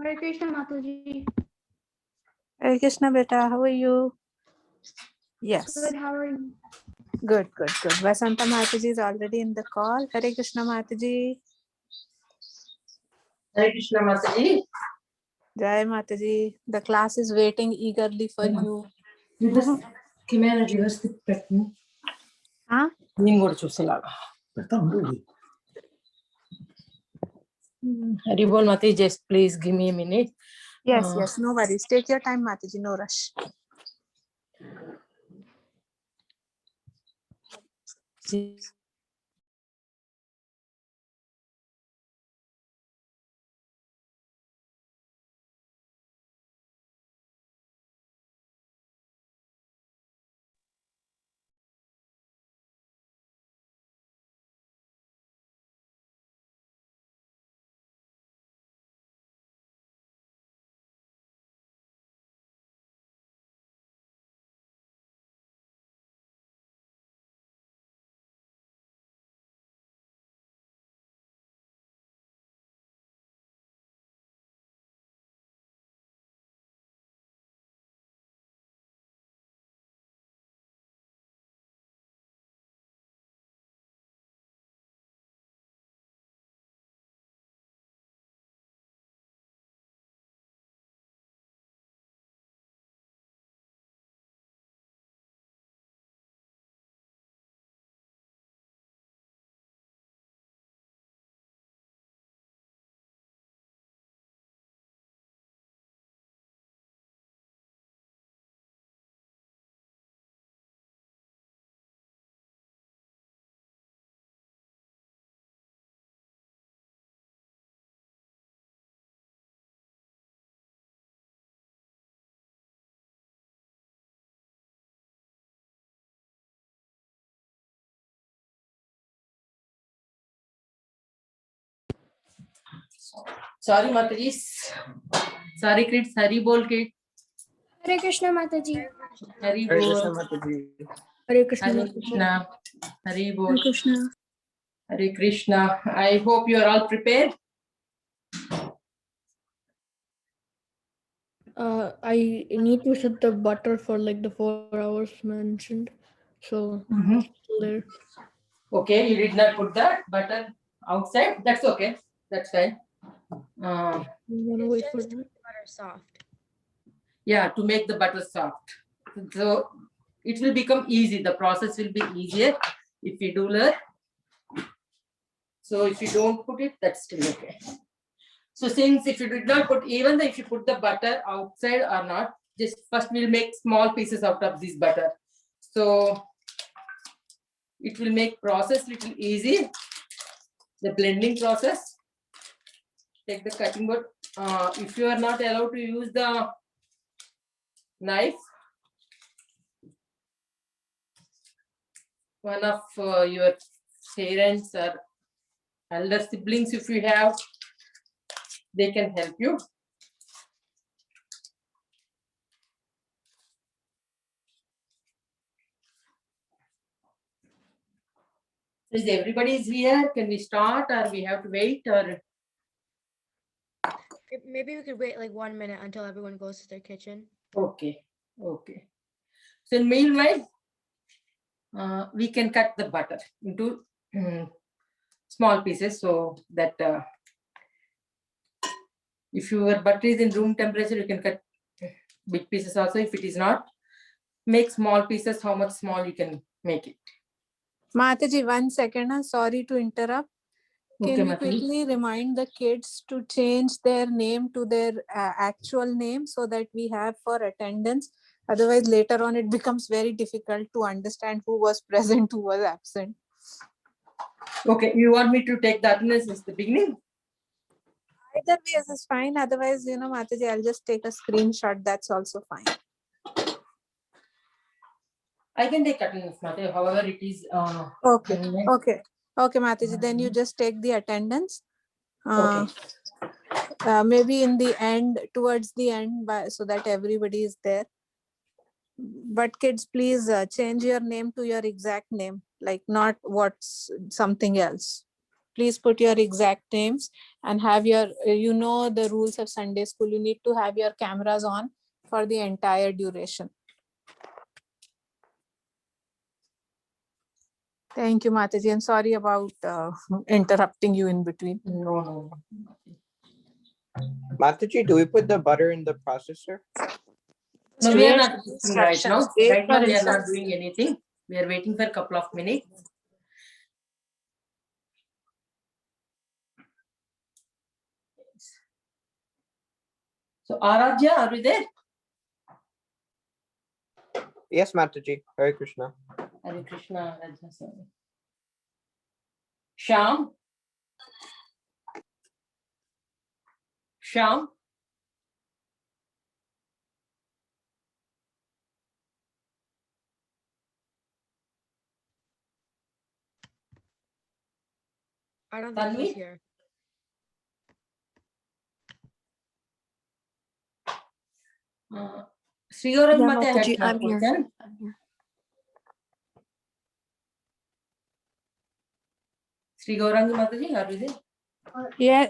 Hare Krishna, Mataji. Hare Krishna, beta. How are you? Yes. Good, how are you? Good. Vasantha Mataji is already in the call. Hare Krishna, Mataji. Hare Krishna, Mataji. Jai Mataji. The class is waiting eagerly for you. Huh? Haribol Mataji, just please give me a minute. Yes. No worries. Take your time, Mataji. No rush. Sorry, Mataji. Sorry, kids. Hari bol, kid. Hare Krishna, Mataji. Hari Hare Krishna, bol. Mataji. Hare Krishna, Hare Mataji. Krishna. Hari bol. Hare Krishna. Hare Krishna. I hope you are all prepared. I need to set the butter for like the 4 hours mentioned. So there. Okay, you did not put the butter outside. That's okay. That's fine. I'm gonna wait for that. Butter soft. Yeah, to make the butter soft. So it will become easy. The process will be easier if you do that. So if you don't put it, that's still okay. So since if you did not put, even though if you put the butter outside or not, just first we'll make small pieces out of this butter. So it will make process little easy. The blending process. Take the cutting board. If you are not allowed to use the knife, one of your parents or elder siblings, if you have, they can help you. Is everybody is here? Can we start or we have to wait or? Maybe we could wait like 1 minute until everyone goes to their kitchen. Okay. So in meanwhile, we can cut the butter into small pieces so that if your butter is in room temperature, you can cut big pieces also. If it is not, make small pieces. How much small you can make it. Mataji, 1 second. Sorry to interrupt. Can Okay, you Mataji. quickly remind the kids to change their name to their actual name so that we have for attendance? Otherwise, later on, it becomes very difficult to understand who was present, who was absent. Okay, you want me to take the attendance since the beginning? Either way is fine. Otherwise, Mataji, I'll just take a screenshot. That's also fine. I can take attendance, Mataji. However, it is. Okay, Mataji. Then you just take the attendance. Okay. Maybe in the end, towards the end, so that everybody is there. But kids, please change your name to your exact name, like not what's something else. Please put your exact names and have your, you know, the rules of Sunday school. You need to have your cameras on for the entire duration. Thank you, Mataji. I'm sorry about interrupting you in between. No. Mataji, do we put the butter in the processor? No, we are Wait not for cooking right now. instructions. Wait Right for now, we are not instructions. doing anything. We are waiting for a couple of minutes. So, Aradhya, are you there? Yes, Mataji. Hare Krishna. Hare Krishna, Aradhya, sorry. Sham? Sham? I don't think Tanvi? he's here. Srigaurang Yeah, Mate had Mataji, one I'm here. question. I'm here. Srigaurang Mataji, are you there? Yeah.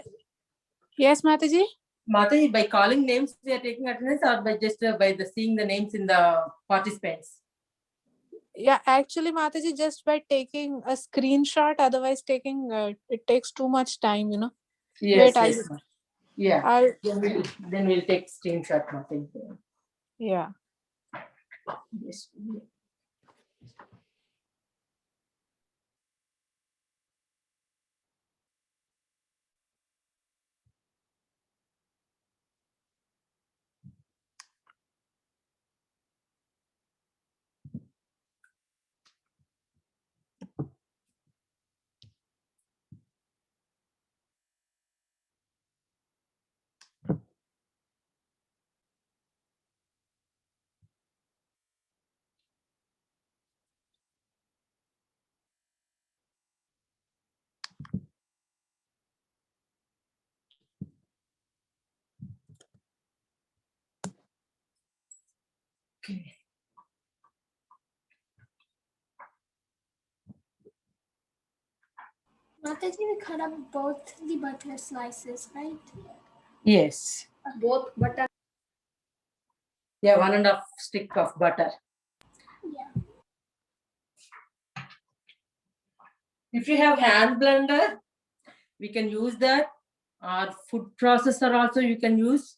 Yes, Mataji. Mataji, by calling names, we are taking attendance, or by just by the seeing the names in the participants? Yeah, actually, Mataji, just by taking a screenshot, otherwise taking, it takes too much time, you know. Yes, Wait, yes. Yeah. I'll Then we'll take screenshot, Mataji. yeah. Yes. Okay. Mataji, we cut up both the butter slices, right? Yes. Both butter. Yeah, 1.5 stick of butter. Yeah. If you have hand blender, we can use that. Or food processor also you can use.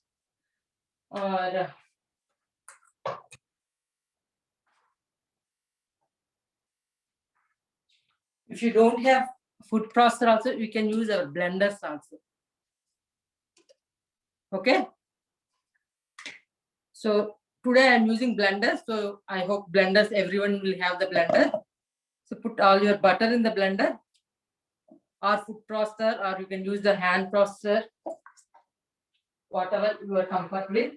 Or if you don't have food processor also, you can use our blenders also. Okay. So today I'm using blender. So I hope blenders, everyone will have the blender. So put all your butter in the blender or food processor, or you can use the hand processor, whatever you are comfort with.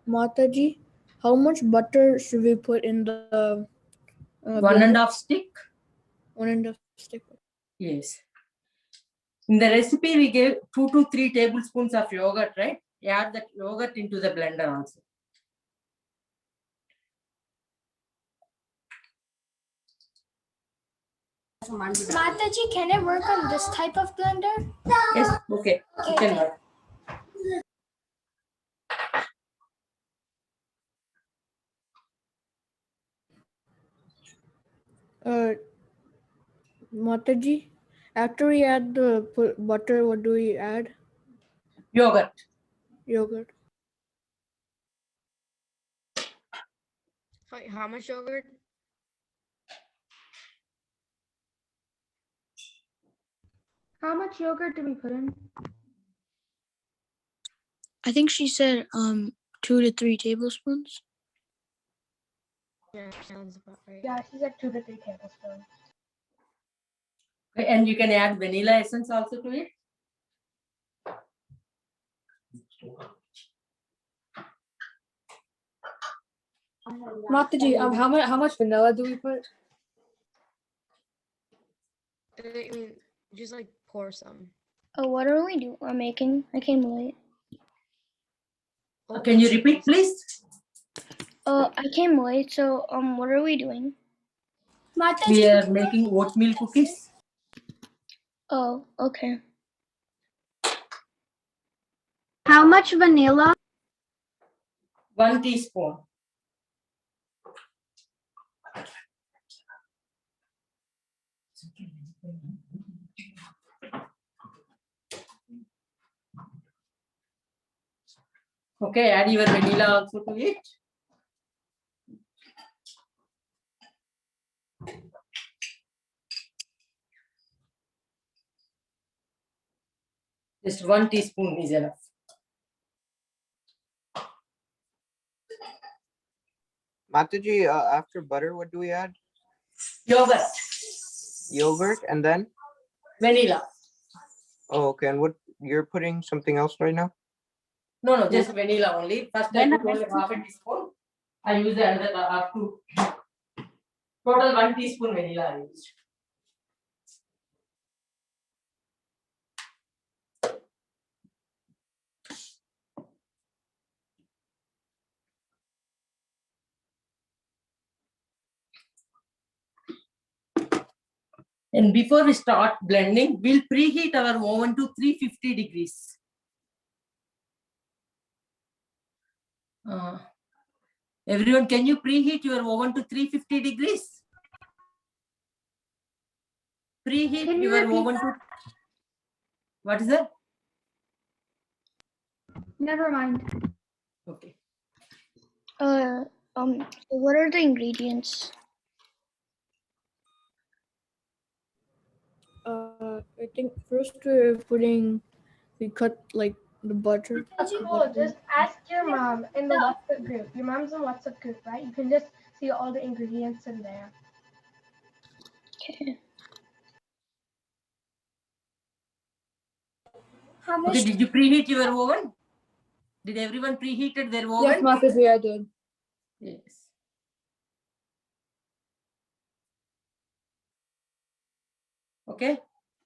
Mataji, how much butter should we put in the 1.5 stick. 1.5 stick? Yes. In the recipe, we gave 2 to 3 tablespoons of yogurt, right? Add that yogurt into the blender also. Mataji, can it work on this type of blender? Yes, okay. You can work. Mataji, after we add the butter, what do we add? Yogurt. Yogurt. Wait, how much yogurt? How much yogurt do we put in? I think she said 2 to 3 tablespoons. Yeah, sounds about right. Yeah, she said 2 to 3 tablespoons. Okay, and you can add vanilla essence also to it. Mataji, how much vanilla do we put? I mean, just like pour some. Oh, what are we doing? I'm making. I came late. Can you repeat, please? I came late. So what are we doing? Mataji, We are making oatmeal cookies. Oh, okay. How much vanilla? 1 teaspoon. Okay, add your vanilla also to it. Just 1 teaspoon is enough. Mataji, after butter, what do we add? Yogurt, Yogurt and then? vanilla. Oh, okay. And what, you're putting something else right now? No, just vanilla only. First I put only half a teaspoon. I use another up to total 1 teaspoon vanilla I used. And before we start blending, we'll preheat our oven to 350 degrees. Everyone, can you preheat your oven to 350 degrees? Preheat Can you your repeat oven to. What is that? Never mind. Okay. So what are the ingredients? I think first we cut like the butter. just ask your mom in the WhatsApp group. Your mom's in WhatsApp group, right? You can just see all the ingredients in there. Okay. How much? Okay, did you preheat your oven? Did everyone preheated their oven? Yes, Mataji, I did. Yes. Okay.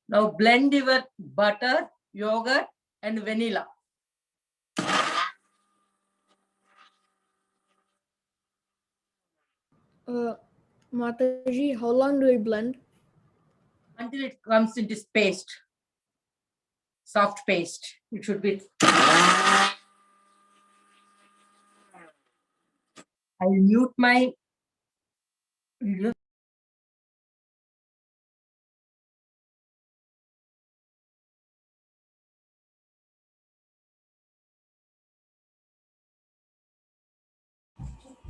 Now blend your butter, yogurt, and vanilla. Mataji, how long do we blend? Until it comes into paste, soft paste. It should be. I'll mute my video.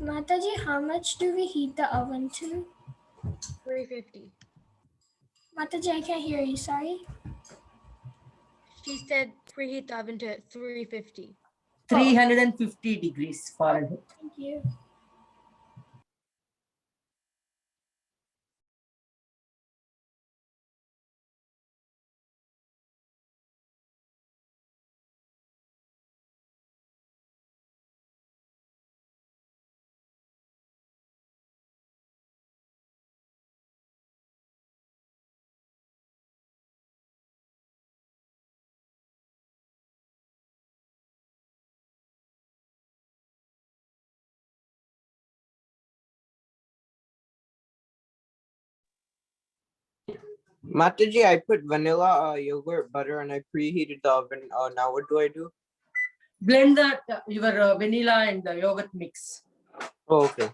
Mataji, how much do we heat the oven to? 350. Mataji, I can't hear you. Sorry. She said preheat the oven to 350. 350 degrees Fahrenheit. Thank you. Mataji, I put vanilla, yogurt, butter, and I preheated the oven. Now what do I do? Blend that your vanilla and the yogurt mix. Oh, okay.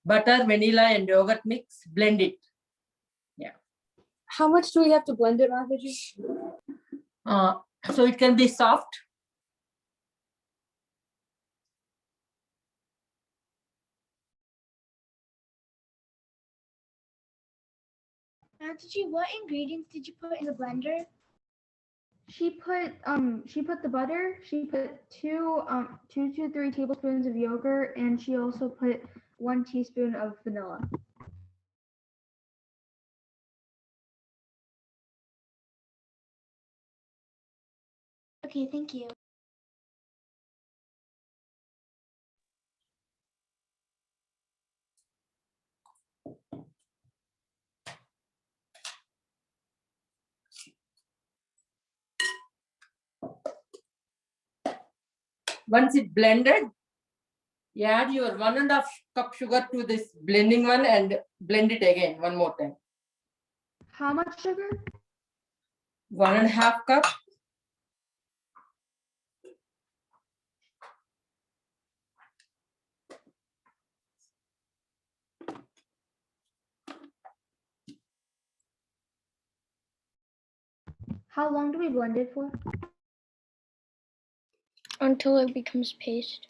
Butter, vanilla, and yogurt mix. Blend it. How much do we have to blend it, Mataji? So it can be soft. Mataji, what ingredients did you put in the blender? She put the butter, she put 2 to 3 tablespoons of yogurt, and she also put 1 teaspoon of vanilla. Okay, thank you. Once it blended, you add your 1.5 cup sugar to this blending one and blend it again one more time. How much sugar? 1.5 cup. How long do we blend it for? Until it becomes paste.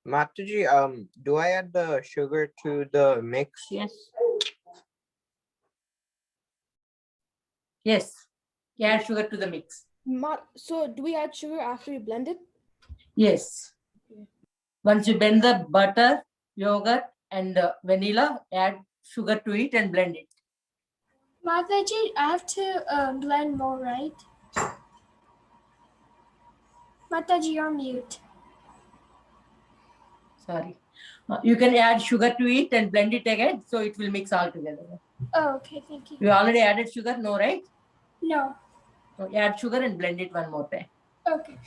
Mataji, do I add the sugar to the mix? Yes. Yes. You add sugar to the mix. So do we add sugar after we blend it? Yes. Once you blend the butter, yogurt, and vanilla, add sugar to it and blend it. Mataji, I have to blend more, right? Mataji, you're mute. Sorry. You can add sugar to it and blend it again, so it will mix all together. Oh, okay, thank you. You already added sugar, no, right? No. So add sugar and blend it one more time. Okay.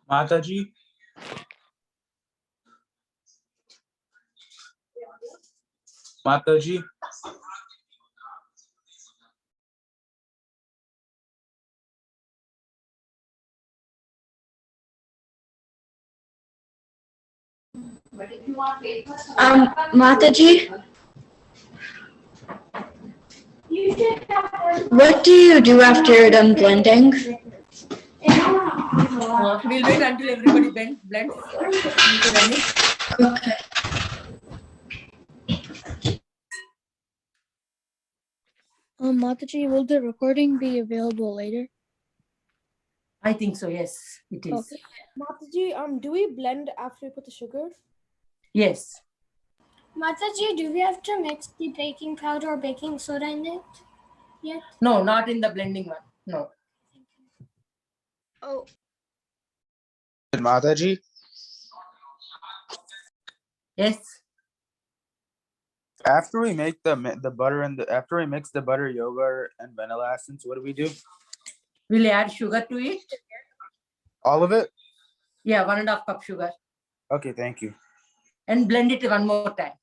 Mataji. Mataji. Mataji, what do you do after you're done blending? We'll wait until everybody blends. Okay. Mataji, will the recording be available later? I think so, yes, it is. Okay. Mataji, do we blend after we put the sugar? Yes. Mataji, do we have to mix the baking powder or baking soda in it yet? No, not in the blending one. No. Oh, Mataji. Yes. After we make the butter and after we mix the butter, yogurt, and vanilla essence, what do we do? We'll add sugar to it. All of it? Yeah, 1.5 cup sugar. Okay, thank you. And blend it one more time.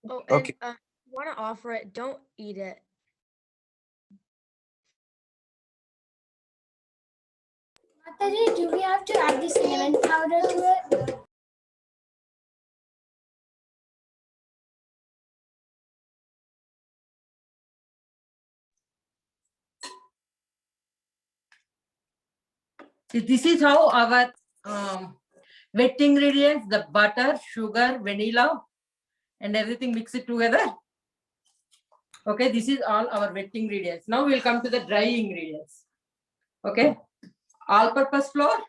oh, and Okay. want to offer it, don't eat it. Mataji, do we have to add the cinnamon powder to it? See, this is how our wet ingredients, the butter, sugar, vanilla, and everything mix it together. Okay, this is all our wet ingredients. Now we'll come to the dry ingredients. Okay, all-purpose flour.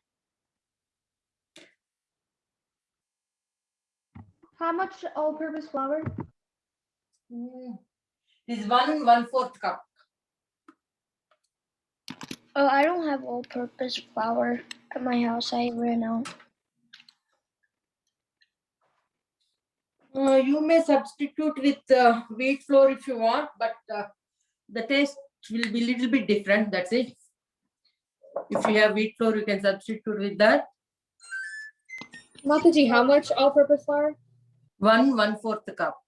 How much all-purpose flour? This is 1/4 cup. Oh, I don't have all-purpose flour at my house. I ran out. You may substitute with wheat flour if you want, but the taste will be a little bit different. That's it. If you have wheat flour, you can substitute with that. Mataji, how much all-purpose flour? 1/4 cup.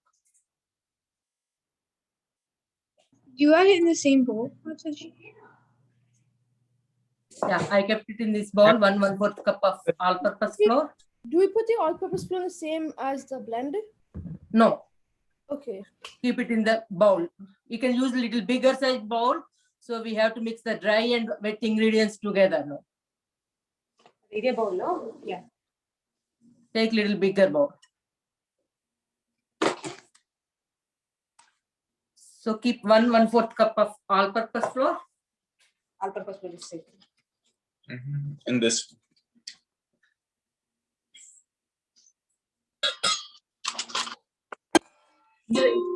Do you add it in the same bowl, Mataji? Yeah, I kept it in this bowl. 1/4 cup of all-purpose flour. Do we put the all-purpose flour the same as the blend? No, Okay. keep it in the bowl. You can use a little bigger size bowl. So we have to mix the dry and wet ingredients together. No? Bigger bowl, no? Yeah. Take little bigger bowl. So keep 1/4 cup of all-purpose flour. all-purpose flour is safe. In this.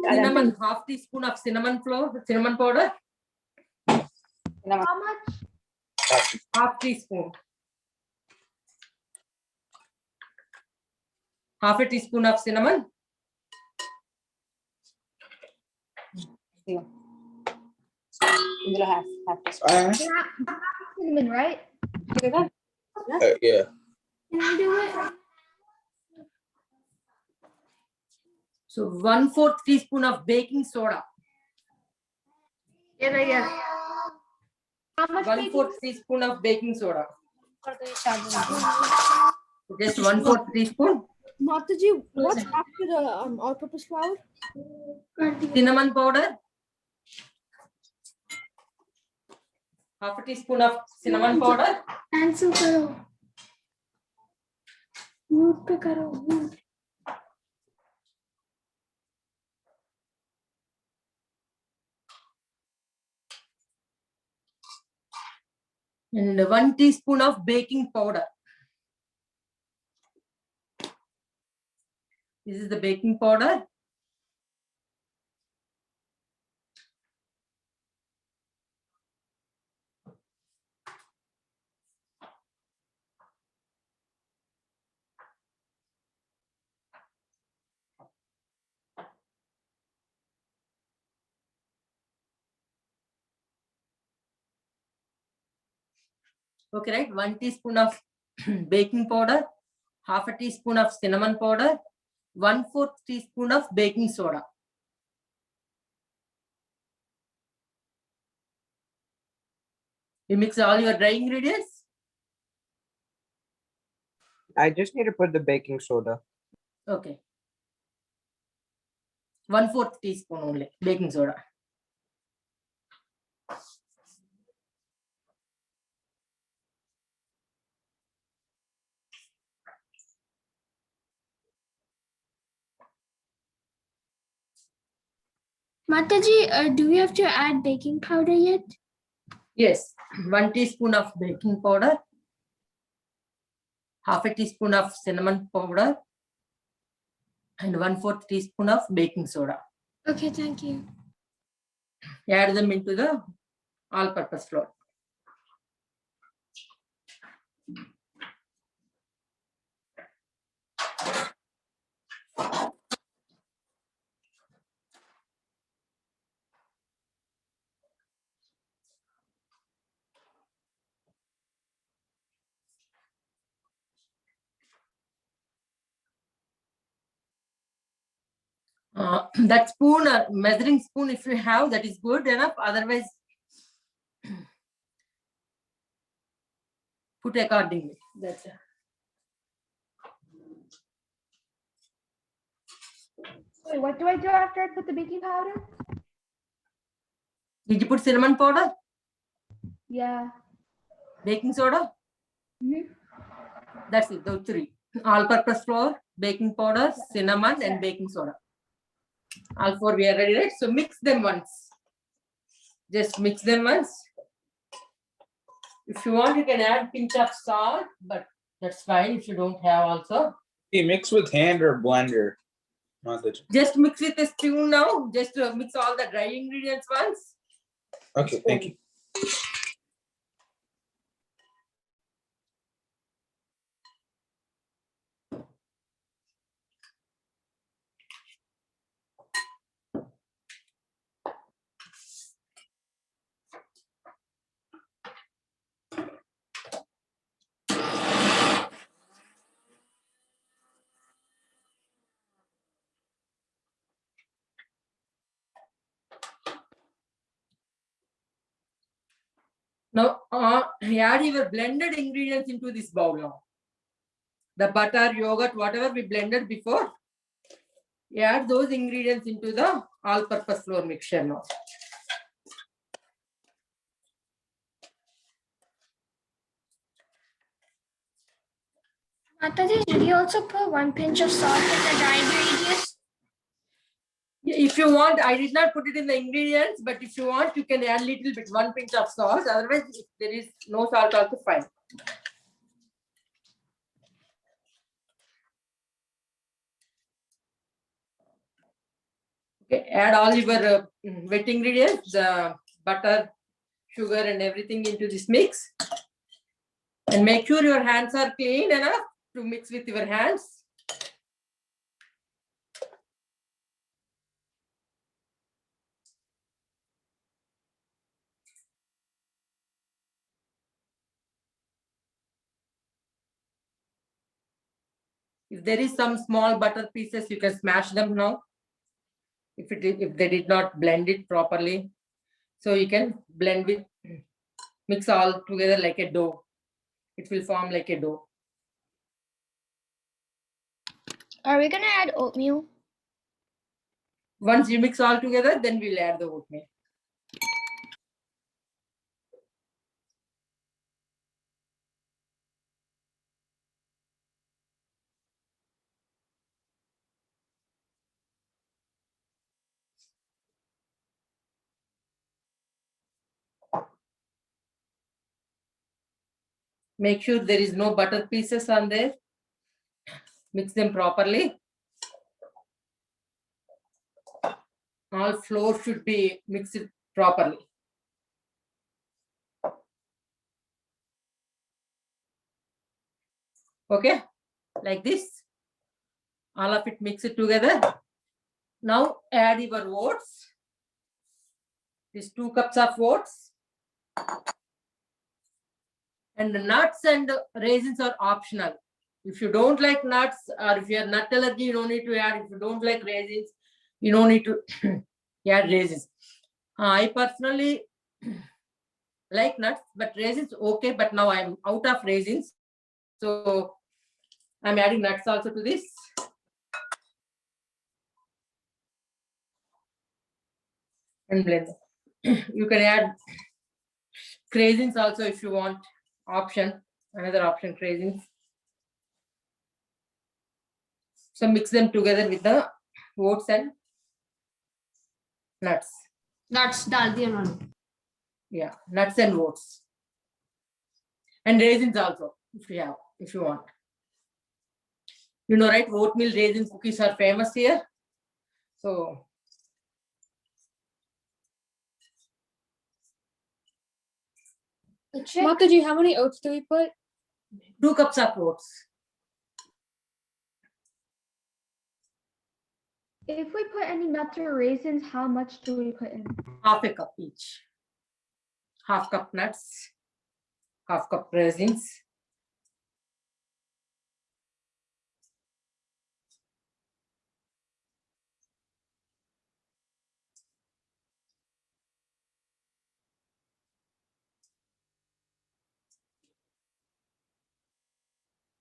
Cinnamon, half teaspoon of cinnamon powder. How much? Half teaspoon. Half a teaspoon of cinnamon. Indulo half teaspoon. Cinnamon, right? Yeah. Can I do it? So 1/4 teaspoon of baking soda. Yeah. How much? 1/4 teaspoon of baking soda. Just 1/4 teaspoon. Mataji, what's after the all-purpose flour? Cinnamon powder. Half a teaspoon of cinnamon powder. Cancel करो. Mute पे करो. Mute. And 1 teaspoon of baking powder. This is the baking powder. Okay, right? 1 teaspoon of baking powder, half a teaspoon of cinnamon powder, 1/4 teaspoon of baking soda. You mix all your dry ingredients. I just need to put the baking soda. Okay. 1/4 teaspoon only baking soda. Mataji, do we have to add baking powder yet? Yes, 1 teaspoon of baking powder, half a teaspoon of cinnamon powder, and 1/4 teaspoon of baking soda. Okay, thank you. Add them into the all-purpose flour. That spoon, measuring spoon, if you have, that is good enough. Otherwise, put accordingly. That's it. Wait, what do I do after I put the baking powder? Did you put cinnamon powder? Yeah. Baking soda? That's it, those 3. All-purpose flour, baking powder, cinnamon, and baking soda. All 4 we are ready, right? So mix them once. Just mix them once. If you want, you can add pinch of salt, but that's fine if you don't have also. You mix with hand or blender? Just mix with a spoon now. Just mix all the dry ingredients once. Okay, thank you. Now, add your blended ingredients into this bowl now. The butter, yogurt, whatever we blended before, add those ingredients into the all-purpose flour mixture now. Mataji, did you also put 1 pinch of salt in the dry ingredients? If if you want, I did not put it in the ingredients, but if you want, you can add little bit, 1 pinch of salt. Otherwise, if there is no salt, also fine. Okay, add all your wet ingredients, the butter, sugar, and everything into this mix. And make sure your hands are clean enough to mix with your hands. If there is some small butter pieces, you can smash them now. If they did not blend it properly, so you can blend with, mix all together like a dough. It will form like a dough. Are we gonna add oatmeal? Once you mix all together, then we'll add the oatmeal. Make sure there is no butter pieces on there. Mix them properly. All flour should be mixed properly. Okay, like this. All of it mix it together. Now add your oats. These 2 cups of oats. And the nuts and raisins are optional. If you don't like nuts, or if you have nut allergy, you don't need to add. If you don't like raisins, you don't need to add raisins. I personally like nuts, but raisins okay. But now I'm out of raisins, so I'm adding nuts also to this. And blend. You can add raisins also if you want. Option, another option, raisins. So mix them together with the oats and nuts. Nuts dal diya unhone. Yeah, nuts and oats. And raisins also, if you want. You know, right? Oatmeal raisin cookies are famous here. So Mataji, how many oats do we put? 2 cups of oats. If we put any nuts or raisins, how much do we put in? Half a cup each. Half cup nuts, half cup raisins.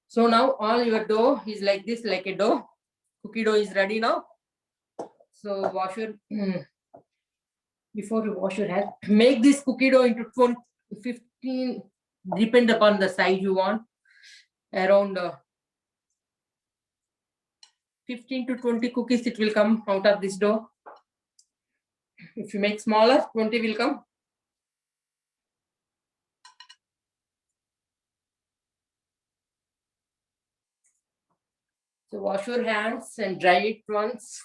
So now all your dough is like this, like a dough. Cookie dough is ready now. So wash your, before you wash your hands, make this cookie dough into 15, depend upon the size you want, around 15 to 20 cookies it will come out of this dough. If you make smaller, 20 will come. So wash your hands and dry it once.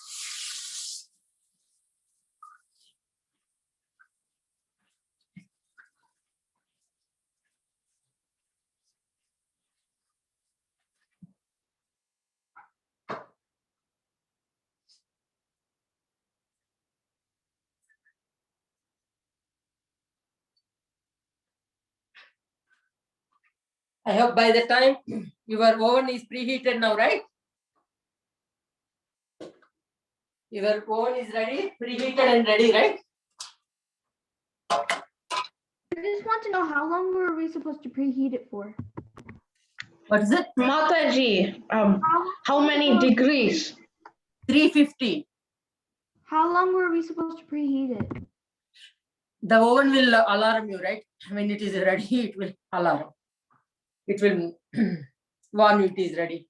I hope by the time your oven is preheated now, right? Your oven is ready, preheated and ready, right? I just want to know, how long were we supposed to preheat it for? What is it? Mataji, how many degrees? 350. How long were we supposed to preheat it? The oven will alarm you, right? When it is ready, it will alarm. It will warn you it is ready.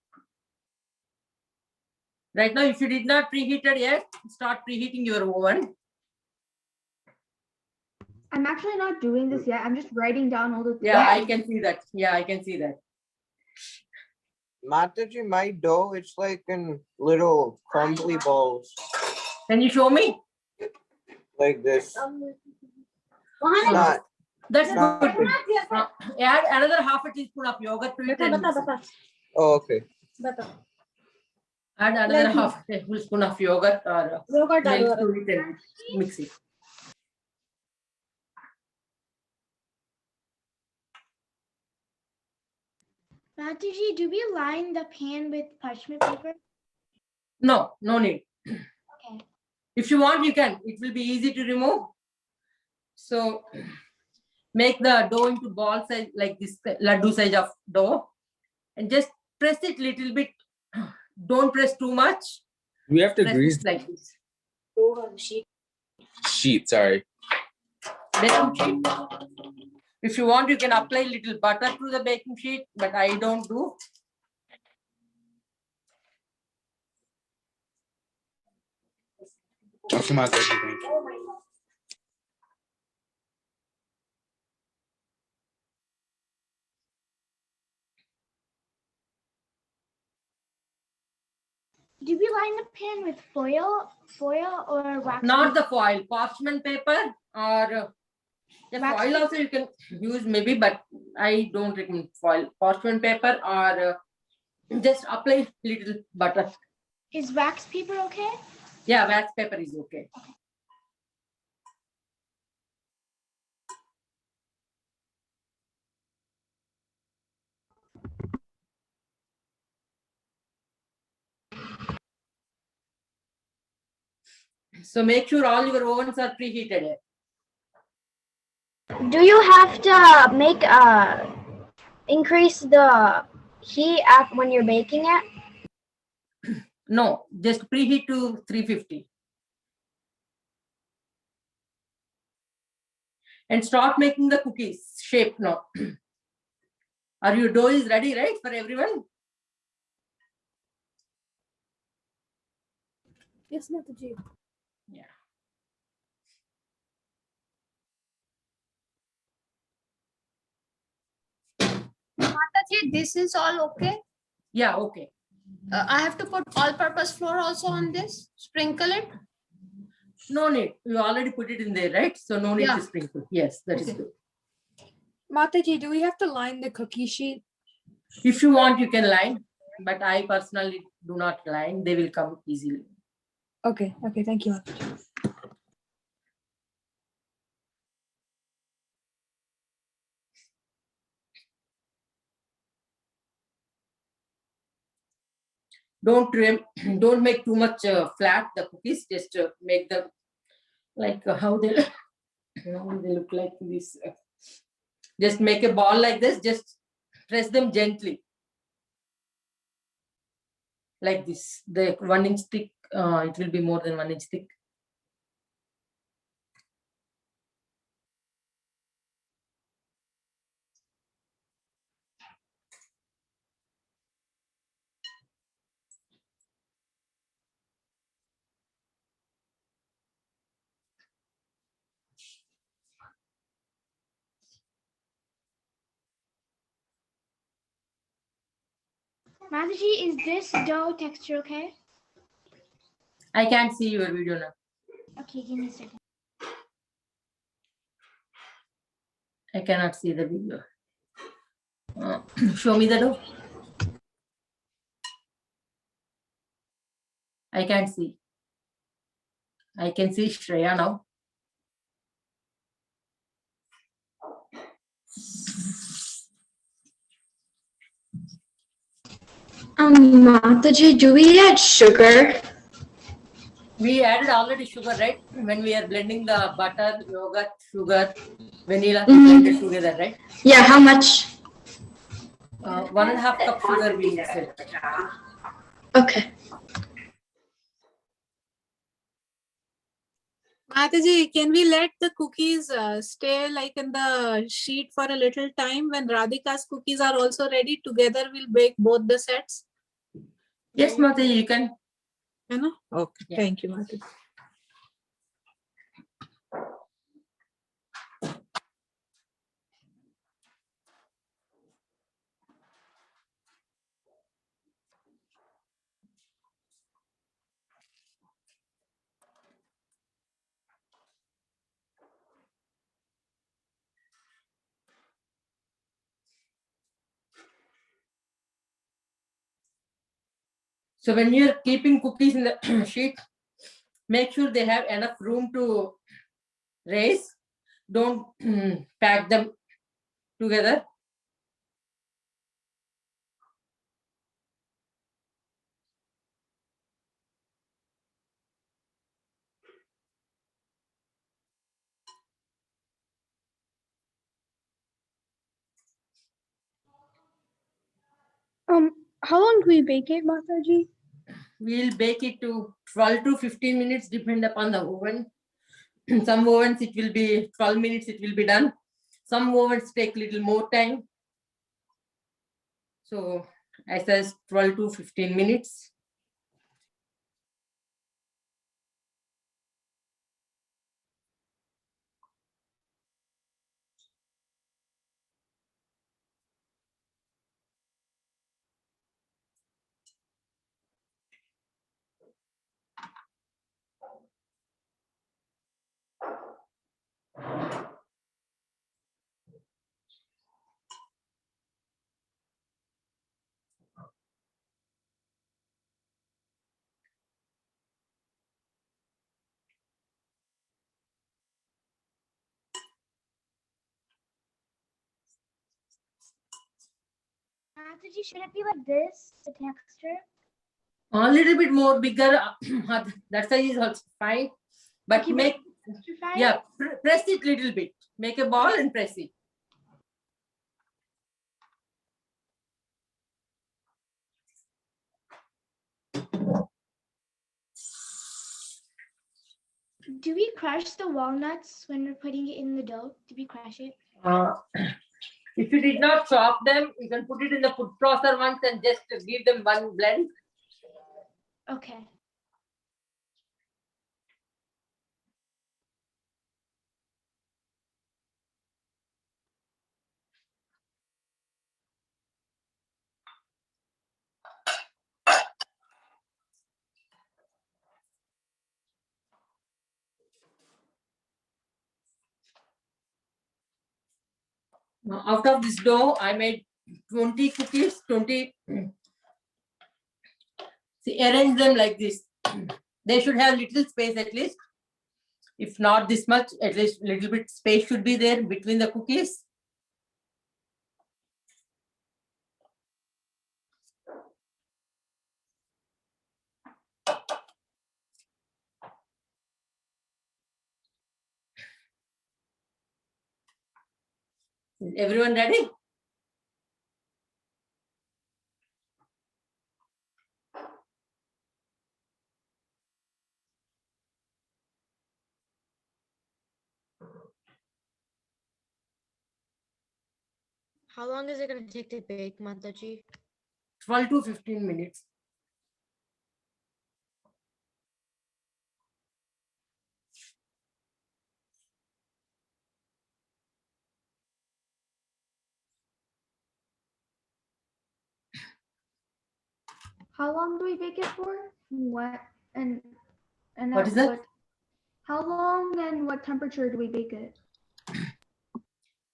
Right now, if you did not preheat it yet, start preheating your oven. I'm actually not doing this yet. I'm just writing down all the things. Yeah, I can see that. Yeah, I can see that. Mataji, my dough, it's like in little crumbly balls. Can you show me? Like this. That's not good. Add another half a teaspoon of yogurt to it. And Oh, okay. add another half a tablespoon of yogurt or milk to it and mix it. Mataji, do we line the pan with parchment paper? No, no need. Okay. If you want, you can. It will be easy to remove. So make the dough into ball size, like this laddu size of dough, and just press it little bit. Don't press too much. We have to Press grease it like this. sheet. Sorry. Baking sheet. If you want, you can apply little butter to the baking sheet, but I don't do. Okay, Mataji, thank you. Do we line the pan with foil or wax? Not the foil, parchment paper or foil also you can use maybe, but I don't recommend foil. Parchment paper or just apply little butter. Is wax paper okay? Yeah, wax paper is okay. So make sure all your ovens are preheated. Do you have to make increase the heat when you're baking it? No, just preheat to 350. And start making the cookies shape now. Are your dough is ready, right, for everyone? Yes, Mataji. Yeah. Mataji, this is all okay? Yeah, okay. I have to put all-purpose flour also on this? Sprinkle it? No need. You already put it in there, right? So no need to sprinkle. Yes, that is good. Mataji, do we have to line the cookie sheet? If you want, you can line, but I personally do not line. They will come easily. Okay, thank you. Don't make too much flat the cookies. Just make them like how they look like this. Just make a ball like this. Just press them gently, like this. The 1 inch thick. It will be more than 1 inch thick. Mataji, is this dough texture okay? I can't see your video now. Okay, give me a second. I cannot see the video. Show me the dough. I can't see. I can see Shreya now. Mataji, do we add sugar? We added already sugar, right? When we are blending the butter, yogurt, sugar, vanilla blended together, right? Yeah, how much? 1.5 cup sugar we mix it. Okay. Mataji, can we let the cookies stay like in the sheet for a little time? When Radhika's cookies are also ready, together we'll bake both the sets. Yes, Mataji, you can. है ना? Okay, Yeah. thank you, Mataji. So when you're keeping cookies in the sheet, make sure they have enough room to raise. Don't pack them together. How long do we bake it, Mataji? We'll bake it to 12 to 15 minutes, depend upon the oven. Some ovens it will be 12 minutes, it will be done. Some ovens take little more time. So I says 12 to 15 minutes. Mataji, should it be like this, the texture? A little bit more bigger, that size is also fine. But Okay, make, fine? yeah, press it little bit. Make a ball and press it. Do we crush the walnuts when we're putting it in the dough? Do we crush it? If you did not chop them, you can put it in the food processor once and just give them one blend. Okay. Out of this dough, I made 20 cookies, 20. See, arrange them like this. They should have little space at least. If not this much, at least little bit space should be there between the cookies. Is everyone ready? How long is it going to take to bake, Mataji? 12 to 15 minutes. How long do we bake it for? What and What is that? How long and what temperature do we bake it?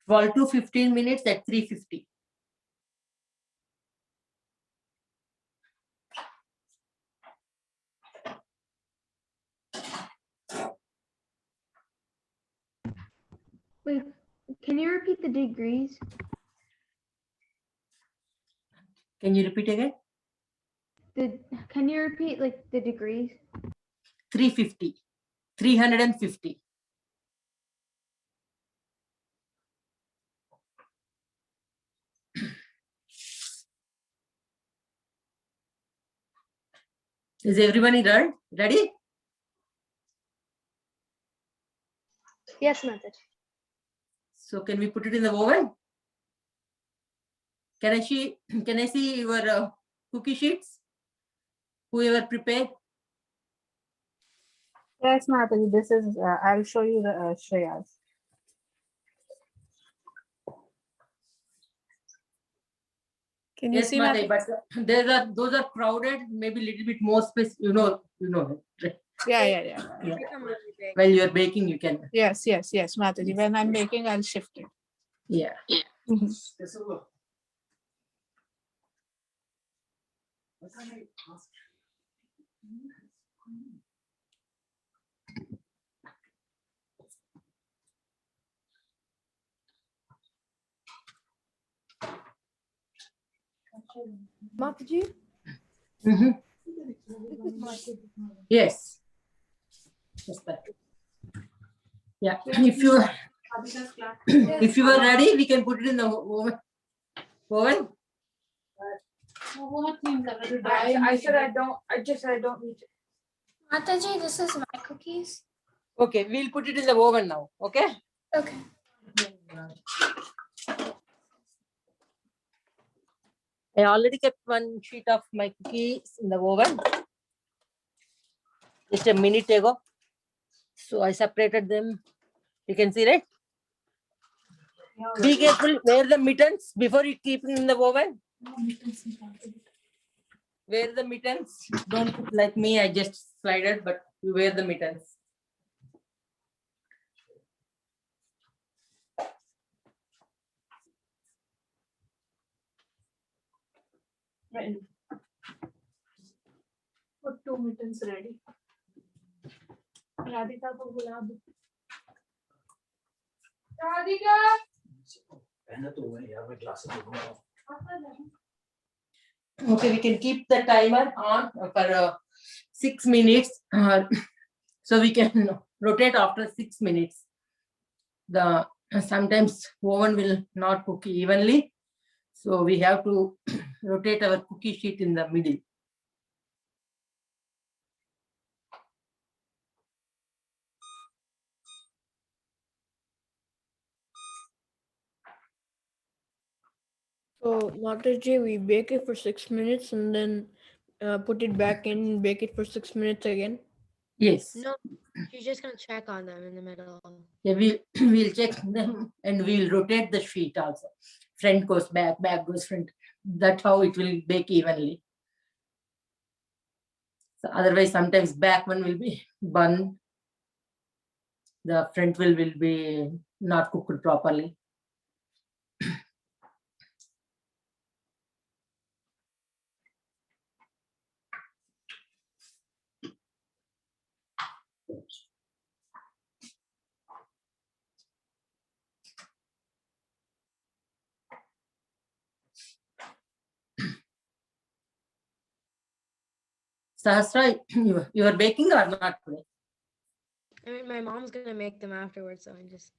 12 to 15 minutes at 350. Wait, can you repeat the degrees? Can you repeat again? Can you repeat like the degrees? 350. 350. Is everybody ready? Yes, Mataji. So can we put it in the oven? Can I see your cookie sheets? Whoever prepared? Yes, Mataji, this is, I'll show you the Shreya's. Can you Yes, see Mataji, Mataji? but those are crowded, maybe little bit more space, you know. Yeah. While you're baking, you can. Yes, Mataji. When I'm baking, I'll shift it. Yeah. Mhm. Mataji? Yes. Just that. Yeah. If you are ready, we can put it in the oven. I said I don't. I just said I don't need to. Mataji, this is my cookies. Okay, we'll put it in the oven now. Okay. Okay. I already kept one sheet of my cookies in the oven just a minute ago. So I separated them. You can see, right? Be careful, wear the mittens before you keep it in the oven. Wear the mittens. Don't put like me, I just slide it, but you wear the mittens. Put 2 mittens ready. Radhika ko bula do. Radhika! Okay, we can keep the timer on for 6 minutes. So we can rotate after 6 minutes. The sometimes oven will not cook evenly. So we have to rotate our cookie sheet in the middle. So Mataji, we bake it for 6 minutes and then put it back in and bake it for 6 minutes again. Yes. No, she's just gonna check on them in the middle. Yeah, we'll check them and we'll rotate the sheet also. Front goes back, back goes front. That's how it will bake evenly. So otherwise, sometimes back one will be bun. The front will be not cooked properly. Sahasra, you are baking or not today? I mean, my mom's gonna make them afterwards, so I'm just.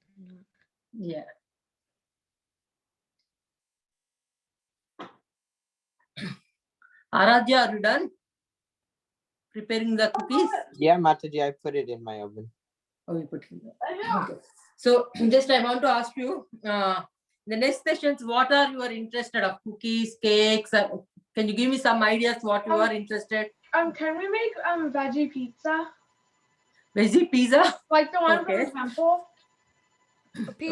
Yeah. Aradhya, are you done preparing the cookies? Yeah, Mataji, I put it in my oven. Oh, you put it in there. Okay. So just I want to ask you, the next sessions, what are you are interested of? Cookies, cakes? Can you give me some ideas what you are interested? Can we make veggie pizza? Veggie pizza? Like the one Okay. from the temple?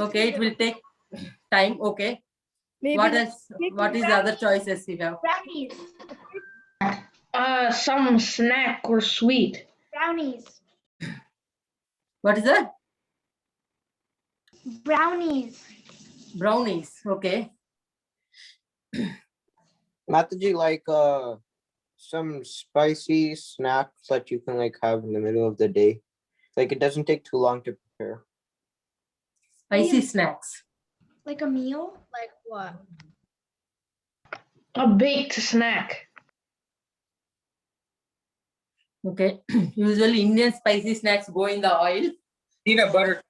Okay, it will take time. Okay. Maybe What else? What is the other choices you have? Brownies. Some snack or sweet. Brownies. What is that? Brownies. Brownies. Okay. Mataji, like some spicy snacks that you can like have in the middle of the day. Like it doesn't take too long to prepare. Spicy snacks. Like a meal? Like what? A baked snack. Okay. Usually Indian spicy snacks go in the oil. Peanut butter.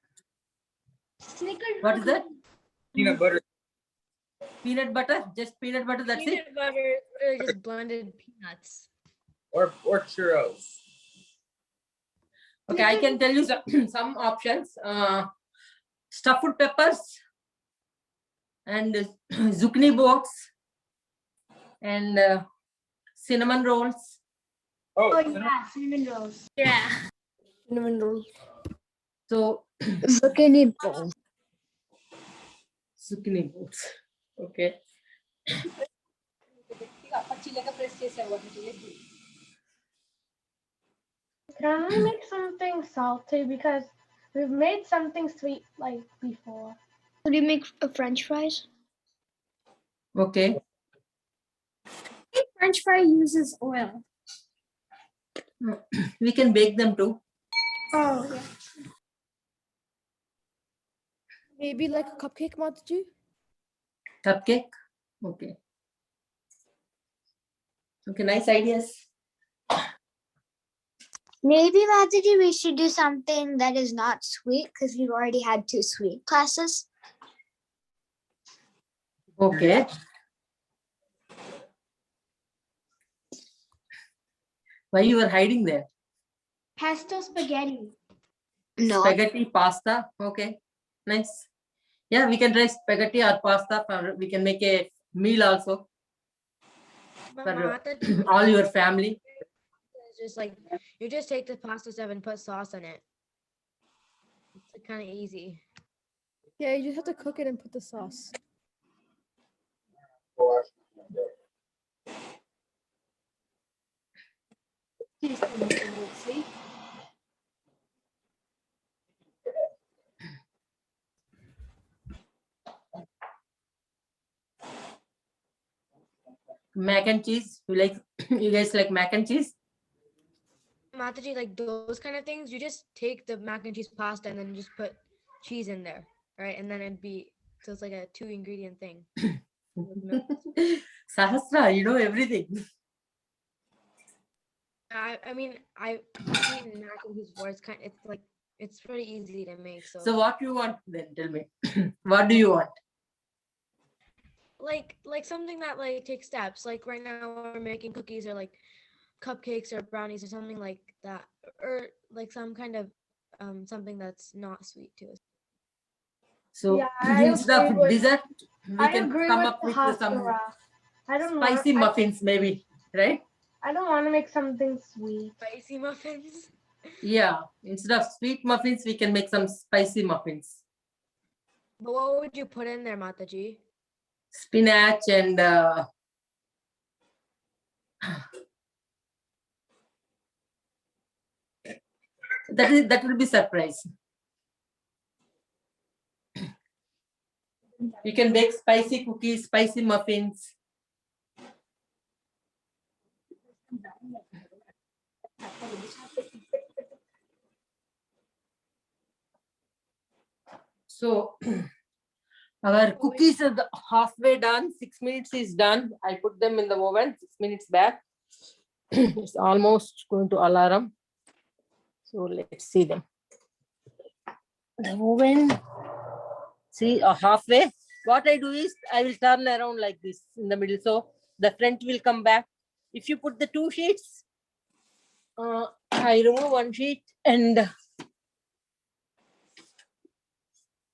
What is that? Peanut butter. Peanut butter? Just peanut butter, that's it? Peanut butter is literally just blended peanuts. Or churros. Okay, I can tell you some options. Stuffed peppers and zucchini box and cinnamon rolls. Oh yeah, cinnamon rolls. Yeah. Cinnamon rolls. So Zucchini balls. zucchini balls. Okay. Can I make something salty? Because we've made something sweet like before. Could you make French fries? Okay. French fry uses oil. We can bake them too. Oh, yeah. Maybe like a cupcake, Mataji? Cupcake. Okay. Okay, nice ideas. Maybe, Mataji, we should do something that is not sweet because we've already had 2 sweet classes. Okay. Why you were hiding there? Pesto spaghetti. No. Spaghetti, pasta. Okay. Nice. Yeah, we can try spaghetti or pasta. We can make a meal also But for Mataji, all your family. it's just like you just take the pasta stuff and put sauce in it. It's kind of easy. Yeah, you just have to cook it and put the sauce. Mac and cheese. You like? You guys like mac and cheese? Mataji, like those kind of things, you just take the mac and cheese pasta and then just put cheese in there, right? And then it'd be so it's like a 2-ingredient thing. Sahasra, you know everything. I mean I've eaten mac and cheese before. It's like it's pretty easy to make. So what you want then? Tell me. What do you want? Like something that like takes steps. Like right now we're making cookies or like cupcakes or brownies or something like that, or like some kind of something that's not sweet too. So Yeah, I instead agree of with- dessert, we I can agree come with up with some Hasura. I don't want spicy muffins, maybe, right? I don't want to make something sweet. Spicy muffins. Yeah. Instead of sweet muffins, we can make some spicy muffins. But what would you put in there, Mataji? Spinach and that will be surprise. You can bake spicy cookies, spicy muffins. So our cookies are halfway done. 6 minutes is done. I put them in the oven 6 minutes back. It's almost going to alarm. So let's see them. The oven. See, halfway. What I do is I will turn around like this in the middle. So the front will come back. If you put the 2 sheets, I remove 1 sheet and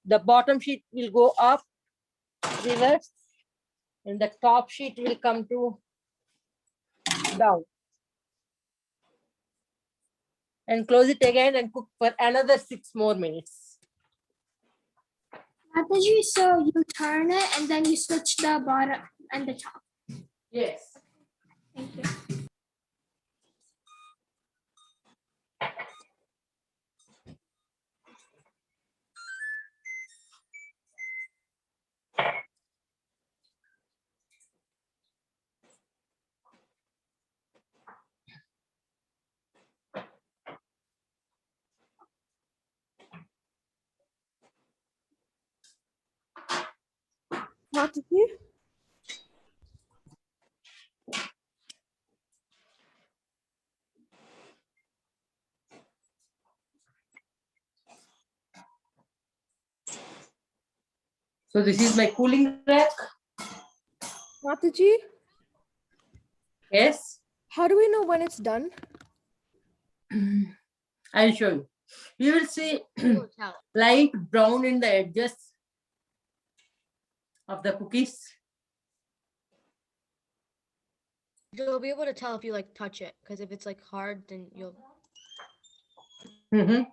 the bottom sheet will go up, reverse, and the top sheet will come to down. And close it again and cook for another 6 more minutes. Mataji, so you turn it and then you switch the bottom and the top. Yes. Thank you. Mataji? So this is my cooling rack. Mataji? Yes. How do we know when it's done? I'll show you. You will see light brown in the edges of the cookies. You'll be able to tell if you like touch it, because if it's like hard, then you'll Mhm.